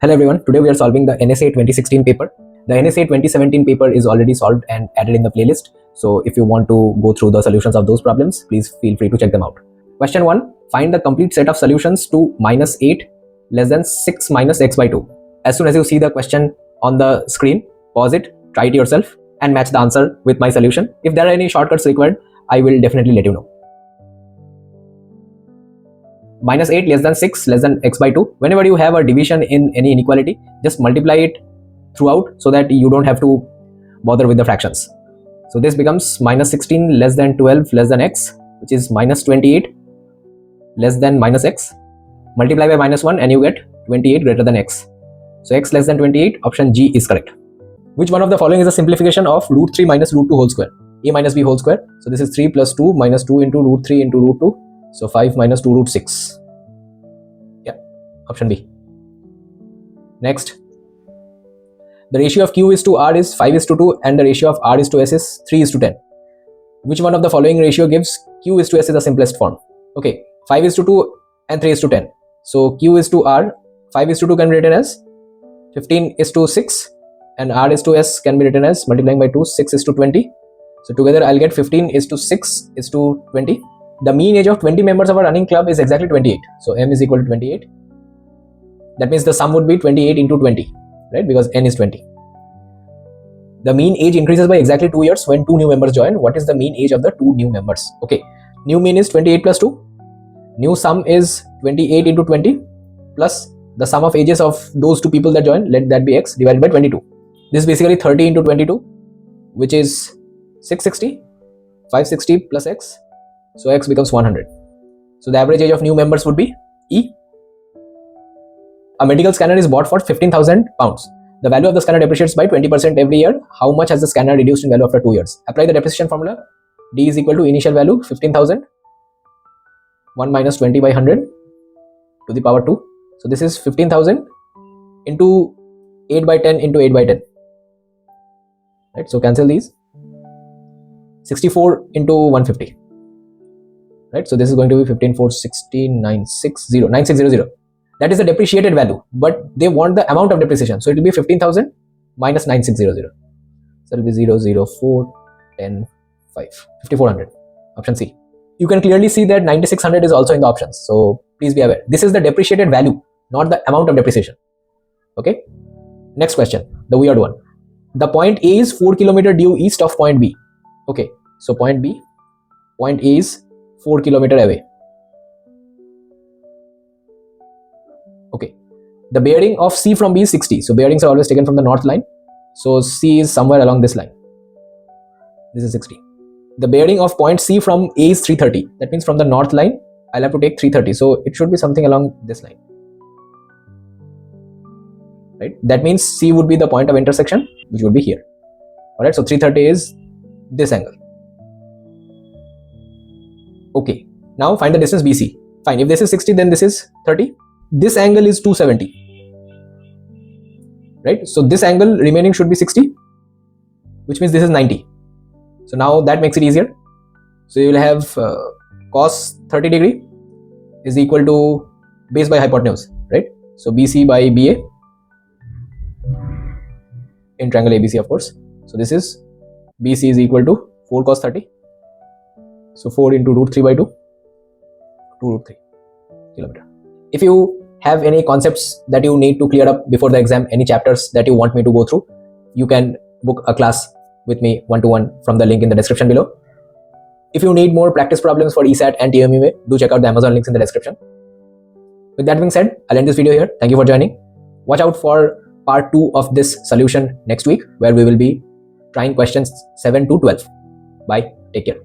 Hello everyone, today we are solving the NSAA 2016 paper. The NSAA 2017 paper is already solved and added in the playlist. So if you want to go through the solutions of those problems, please feel free to check them out. Question 1. Find the complete set of solutions to minus 8 less than 6 minus x by 2. As soon as you see the question on the screen, pause it, try it yourself and match the answer with my solution. If there are any shortcuts required, I will definitely let you know. Minus 8 less than 6 less than x by 2. Whenever you have a division in any inequality, just multiply it throughout so that you don't have to bother with the fractions. So this becomes minus 16 less than 12 less than x, which is minus 28 less than minus x. Multiply by minus 1 and you get 28 greater than x. So x less than 28, option G is correct. Which one of the following is a simplification of root 3 minus root 2 whole square? A minus b whole square. So this is 3 plus 2 minus 2 into root 3 into root 2. So 5 minus 2 root 6. Yeah, option B. Next. The ratio of Q is to R is 5 is to 2 and the ratio of R is to S is 3 is to 10. Which one of the following ratio gives Q is to S is the simplest form? Okay, 5 is to 2 and 3 is to 10. So Q is to R, 5 is to 2 can be written as 15 is to 6 and R is to S can be written as multiplying by 2, 6 is to 20. So together I'll get 15 is to 6 is to 20. The mean age of 20 members of a running club is exactly 28. So M is equal to 28. That means the sum would be 28 into 20, right? Because N is 20. The mean age increases by exactly 2 years when 2 new members join. What is the mean age of the 2 new members? Okay, new mean is 28 plus 2. New sum is 28 into 20 plus the sum of ages of those 2 people that join, let that be X, divided by 22. This is basically 30 into 22, which is 660, 560 plus X. So X becomes 100. So the average age of new members would be E. A medical scanner is bought for 15,000 pounds. The value of the scanner depreciates by 20% every year. How much has the scanner reduced in value after 2 years? Apply the depreciation formula. D is equal to initial value 15,000. 1 minus 20 by 100 to the power 2. So this is 15,000 into 8 by 10 into 8 by 10. Right? So cancel these. 64 into 150. Right, so this is going to be 15, 4, 16, 960, 9600. That is the depreciated value, but they want the amount of depreciation. So it will be 15,000 minus 9600. So it will be 0, 0, 4, 10, 5, 5400. Option C. You can clearly see that 9600 is also in the options. So please be aware. This is the depreciated value, not the amount of depreciation. Okay. Next question, the weird one. The point A is 4 km due east of point B. Okay. So point B, point A is 4 km away. Okay. The bearing of C from B is 60. So bearings are always taken from the north line. So C is somewhere along this line. This is 60. The bearing of point C from A is 330. That means from the north line, I'll have to take 330. So it should be something along this line. Right? That means C would be the point of intersection, which would be here. Alright, so 330 is this angle. Okay, now find the distance BC. Fine, if this is 60, then this is 30. This angle is 270. Right? So this angle remaining should be 60, which means this is 90. So now that makes it easier. So you will have cos 30 degree is equal to base by hypotenuse, right? So BC by BA in triangle ABC, of course. So this is BC is equal to 4 cos 30. So 4 into root 3 by 2, 2 root 3 kilometer. If you have any concepts that you need to clear up before the exam, any chapters that you want me to go through, you can book a class with me one-to-one from the link in the description below. If you need more practice problems for ESAT and TMUA, do check out the Amazon links in the description. With that being said, I'll end this video here. Thank you for joining. Watch out for part 2 of this solution next week, where we will be trying questions 7 to 12. Bye. Take care.